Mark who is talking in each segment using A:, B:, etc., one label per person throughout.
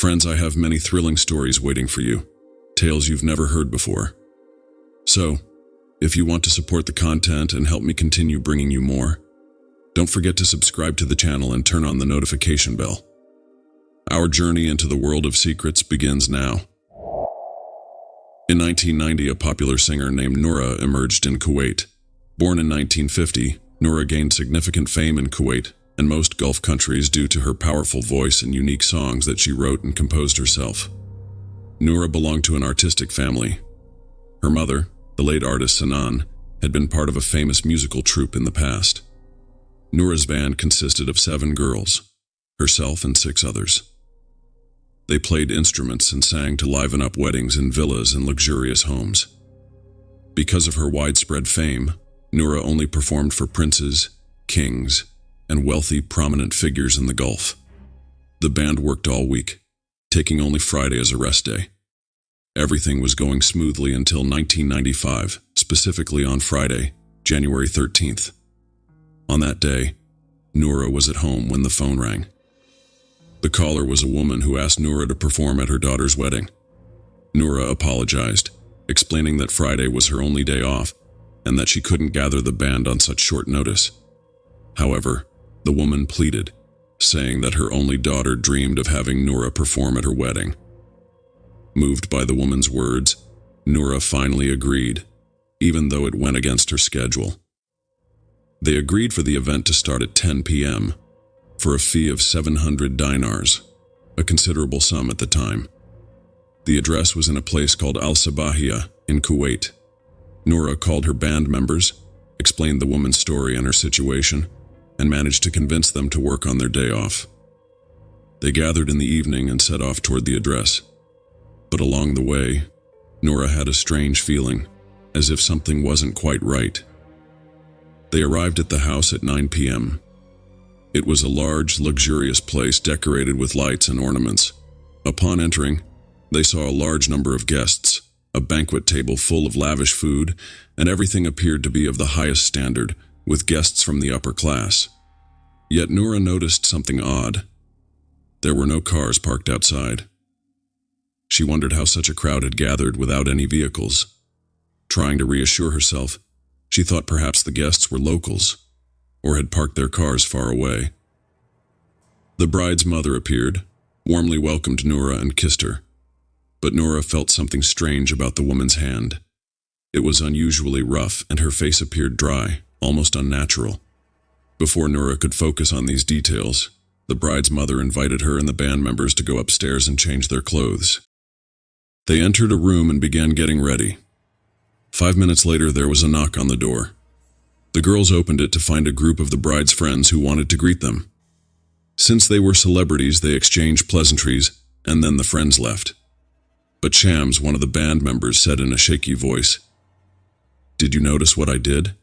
A: Friends, I have many thrilling stories waiting for you, tales you've never heard before. So, if you want to support the content and help me continue bringing you more, don't forget to subscribe to the channel and turn on the notification bell. Our journey into the world of secrets begins now. In 1990, a popular singer named Noura emerged in Kuwait. Born in 1950, Noura gained significant fame in Kuwait and most Gulf countries due to her powerful voice and unique songs that she wrote and composed herself. Noura belonged to an artistic family. Her mother, the late artist Sanan, had been part of a famous musical troupe in the past. Noura's band consisted of 7 girls, herself and 6 others. They played instruments and sang to liven up weddings in villas and luxurious homes. Because of her widespread fame, Noura only performed for princes, kings, and wealthy, prominent figures in the Gulf. The band worked all week, taking only Friday as a rest day. Everything was going smoothly until 1995, specifically on Friday, January 13th. On that day, Noura was at home when the phone rang. The caller was a woman who asked Noura to perform at her daughter's wedding. Noura apologized, explaining that Friday was her only day off and that she couldn't gather the band on such short notice. However, the woman pleaded, saying that her only daughter dreamed of having Noura perform at her wedding. Moved by the woman's words, Noura finally agreed, even though it went against her schedule. They agreed for the event to start at 10 p.m., for a fee of 700 dinars, a considerable sum at the time. The address was in a place called Al-Sabahiyah in Kuwait. Noura called her band members, explained the woman's story and her situation, and managed to convince them to work on their day off. They gathered in the evening and set off toward the address. But along the way, Noura had a strange feeling, as if something wasn't quite right. They arrived at the house at 9 p.m. It was a large, luxurious place decorated with lights and ornaments. Upon entering, they saw a large number of guests, a banquet table full of lavish food, and everything appeared to be of the highest standard, with guests from the upper class. Yet Noura noticed something odd. There were no cars parked outside. She wondered how such a crowd had gathered without any vehicles. Trying to reassure herself, she thought perhaps the guests were locals, or had parked their cars far away. The bride's mother appeared, warmly welcomed Noura and kissed her. But Noura felt something strange about the woman's hand. It was unusually rough, and her face appeared dry, almost unnatural. Before Noura could focus on these details, the bride's mother invited her and the band members to go upstairs and change their clothes. They entered a room and began getting ready. 5 minutes later, there was a knock on the door. The girls opened it to find a group of the bride's friends who wanted to greet them. Since they were celebrities, they exchanged pleasantries, and then the friends left. But Shams, one of the band members, said in a shaky voice, "Did you notice what I did?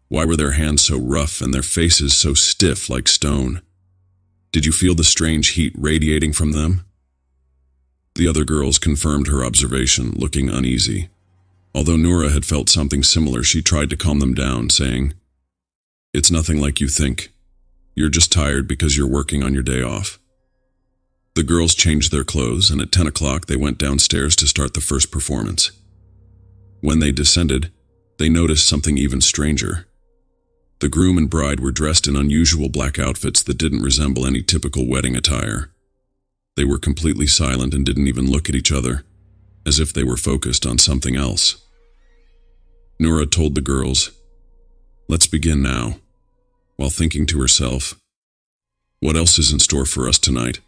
A: Why were their hands so rough and their faces so stiff like stone? Did you feel the strange heat radiating from them?" The other girls confirmed her observation, looking uneasy. Although Noura had felt something similar, she tried to calm them down, saying, "It's nothing like you think. You're just tired because you're working on your day off." The girls changed their clothes, and at 10 o'clock they went downstairs to start the first performance. When they descended, they noticed something even stranger. The groom and bride were dressed in unusual black outfits that didn't resemble any typical wedding attire. They were completely silent and didn't even look at each other, as if they were focused on something else. Noura told the girls, "Let's begin now," while thinking to herself, "What else is in store for us tonight?"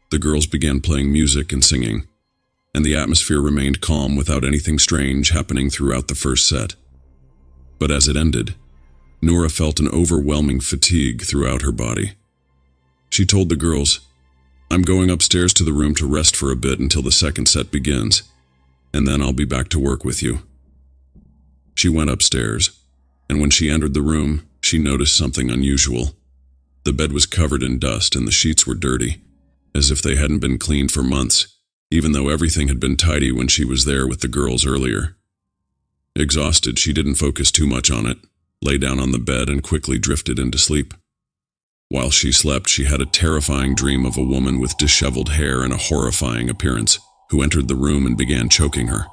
A: The girls began playing music and singing, and the atmosphere remained calm without anything strange happening throughout the first set. But as it ended, Noura felt an overwhelming fatigue throughout her body. She told the girls, "I'm going upstairs to the room to rest for a bit until the second set begins, and then I'll be back to work with you." She went upstairs, and when she entered the room, she noticed something unusual. The bed was covered in dust and the sheets were dirty, as if they hadn't been cleaned for months, even though everything had been tidy when she was there with the girls earlier. Exhausted, she didn't focus too much on it, lay down on the bed and quickly drifted into sleep. While she slept, she had a terrifying dream of a woman with disheveled hair and a horrifying appearance who entered the room and began choking her.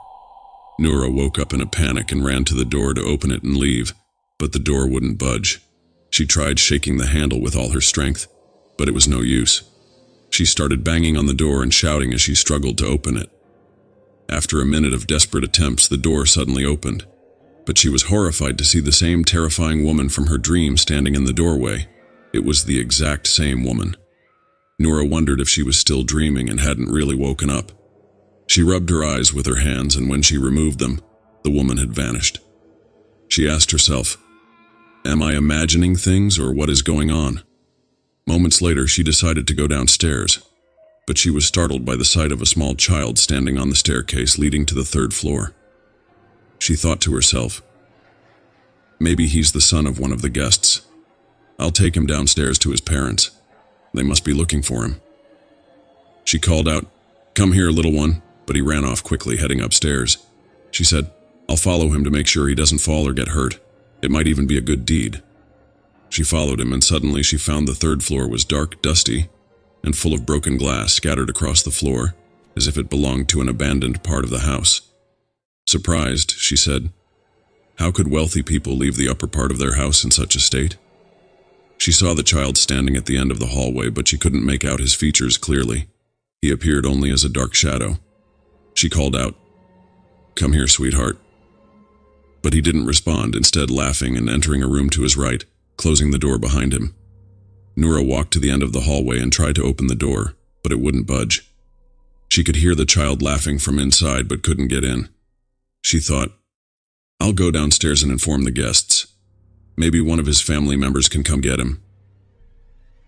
A: Noura woke up in a panic and ran to the door to open it and leave, but the door wouldn't budge. She tried shaking the handle with all her strength, but it was no use. She started banging on the door and shouting as she struggled to open it. After a minute of desperate attempts, the door suddenly opened, but she was horrified to see the same terrifying woman from her dream standing in the doorway. It was the exact same woman. Noura wondered if she was still dreaming and hadn't really woken up. She rubbed her eyes with her hands, and when she removed them, the woman had vanished. She asked herself, "Am I imagining things, or what is going on?" Moments later, she decided to go downstairs, but she was startled by the sight of a small child standing on the staircase leading to the third floor. She thought to herself, "Maybe he's the son of one of the guests. I'll take him downstairs to his parents. They must be looking for him." She called out, "Come here, little one," but he ran off quickly, heading upstairs. She said, "I'll follow him to make sure he doesn't fall or get hurt. It might even be a good deed." She followed him, and suddenly she found the third floor was dark, dusty, and full of broken glass scattered across the floor, as if it belonged to an abandoned part of the house. Surprised, she said, "How could wealthy people leave the upper part of their house in such a state?" She saw the child standing at the end of the hallway, but she couldn't make out his features clearly. He appeared only as a dark shadow. She called out, "Come here, sweetheart." But he didn't respond, instead laughing and entering a room to his right, closing the door behind him. Noura walked to the end of the hallway and tried to open the door, but it wouldn't budge. She could hear the child laughing from inside, but couldn't get in. She thought, "I'll go downstairs and inform the guests. Maybe one of his family members can come get him."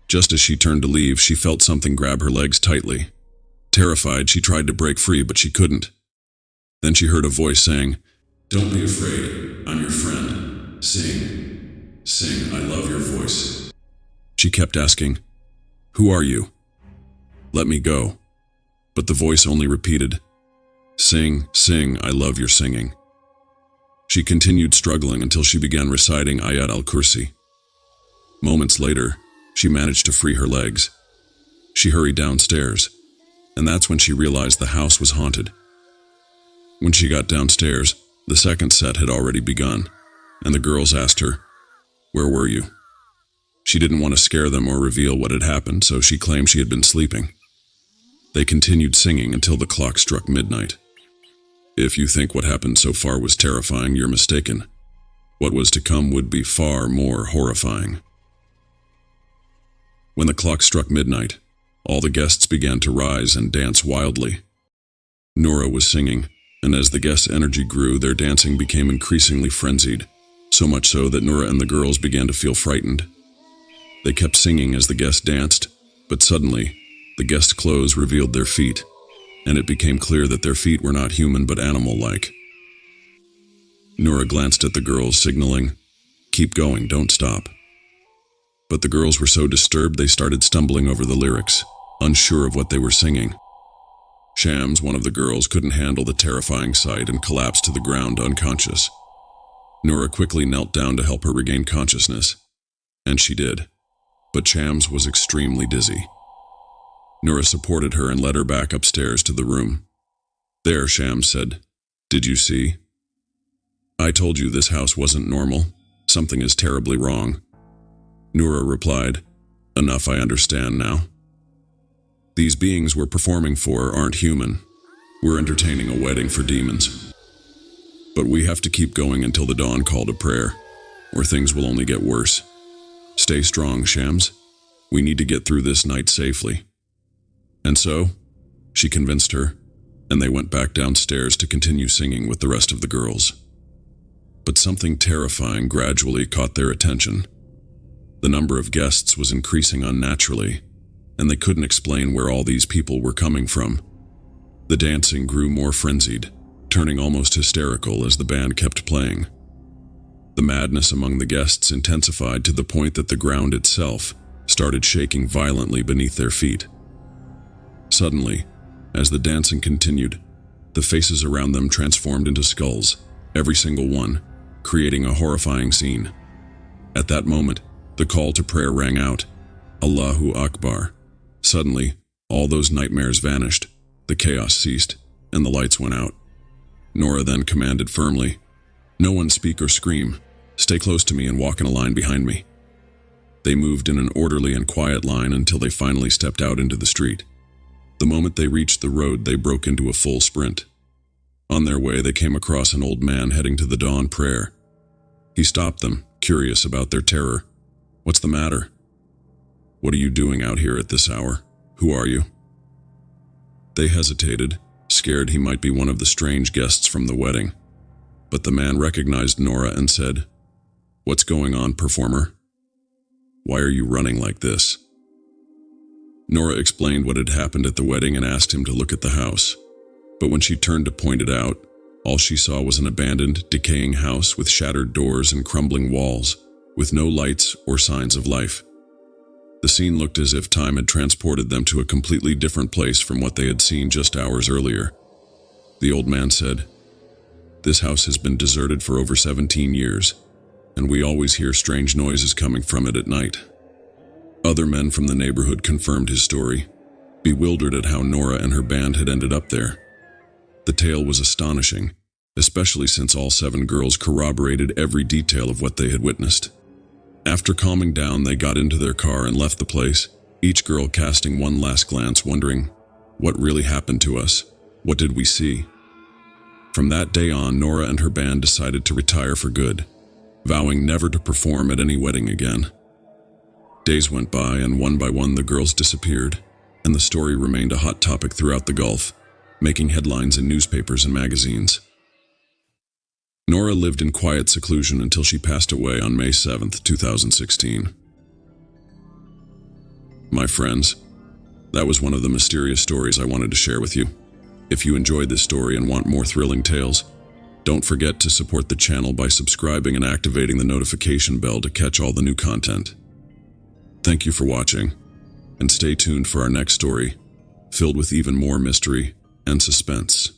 A: Just as she turned to leave, she felt something grab her legs tightly. Terrified, she tried to break free, but she couldn't. Then she heard a voice saying, "Don't be afraid, I'm your friend. Sing, sing, I love your voice." She kept asking, "Who are you? Let me go." But the voice only repeated, "Sing, sing, I love your singing." She continued struggling until she began reciting Ayat al-Kursi. Moments later, she managed to free her legs. She hurried downstairs, and that's when she realized the house was haunted. When she got downstairs, the second set had already begun, and the girls asked her, "Where were you?" She didn't want to scare them or reveal what had happened, so she claimed she had been sleeping. They continued singing until the clock struck midnight. If you think what happened so far was terrifying, you're mistaken. What was to come would be far more horrifying. When the clock struck midnight, all the guests began to rise and dance wildly. Noura was singing, and as the guests' energy grew, their dancing became increasingly frenzied, so much so that Noura and the girls began to feel frightened. They kept singing as the guests danced, but suddenly, the guests' clothes revealed their feet, and it became clear that their feet were not human but animal-like. Noura glanced at the girls, signaling, "Keep going, don't stop." But the girls were so disturbed they started stumbling over the lyrics, unsure of what they were singing. Shams, one of the girls, couldn't handle the terrifying sight and collapsed to the ground unconscious. Noura quickly knelt down to help her regain consciousness, and she did. But Shams was extremely dizzy. Noura supported her and led her back upstairs to the room. There, Shams said, "Did you see? I told you this house wasn't normal. Something is terribly wrong." Noura replied, "Enough, I understand now. These beings we're performing for aren't human. We're entertaining a wedding for demons. But we have to keep going until the dawn call to prayer, or things will only get worse. Stay strong, Shams. We need to get through this night safely." And so, she convinced her, and they went back downstairs to continue singing with the rest of the girls. But something terrifying gradually caught their attention. The number of guests was increasing unnaturally, and they couldn't explain where all these people were coming from. The dancing grew more frenzied, turning almost hysterical as the band kept playing. The madness among the guests intensified to the point that the ground itself started shaking violently beneath their feet. Suddenly, as the dancing continued, the faces around them transformed into skulls, every single one, creating a horrifying scene. At that moment, the call to prayer rang out, Allahu Akbar. Suddenly, all those nightmares vanished, the chaos ceased, and the lights went out. Nora then commanded firmly, "No one speak or scream. Stay close to me and walk in a line behind me." They moved in an orderly and quiet line until they finally stepped out into the street. The moment they reached the road, they broke into a full sprint. On their way, they came across an old man heading to the dawn prayer. He stopped them, curious about their terror. "What's the matter? What are you doing out here at this hour? Who are you?" They hesitated, scared he might be one of the strange guests from the wedding. But the man recognized Nora and said, "What's going on, performer? Why are you running like this?" Nora explained what had happened at the wedding and asked him to look at the house. But when she turned to point it out, all she saw was an abandoned, decaying house with shattered doors and crumbling walls, with no lights or signs of life. The scene looked as if time had transported them to a completely different place from what they had seen just hours earlier. The old man said, "This house has been deserted for over 17 years, and we always hear strange noises coming from it at night." Other men from the neighborhood confirmed his story, bewildered at how Nora and her band had ended up there. The tale was astonishing, especially since all 7 girls corroborated every detail of what they had witnessed. After calming down, they got into their car and left the place, each girl casting one last glance, wondering, what really happened to us? What did we see? From that day on, Nora and her band decided to retire for good, vowing never to perform at any wedding again. Days went by, and one by one the girls disappeared, and the story remained a hot topic throughout the Gulf, making headlines in newspapers and magazines. Nora lived in quiet seclusion until she passed away on May 7th, 2016. My friends, that was one of the mysterious stories I wanted to share with you. If you enjoyed this story and want more thrilling tales, don't forget to support the channel by subscribing and activating the notification bell to catch all the new content. Thank you for watching, and stay tuned for our next story, filled with even more mystery and suspense.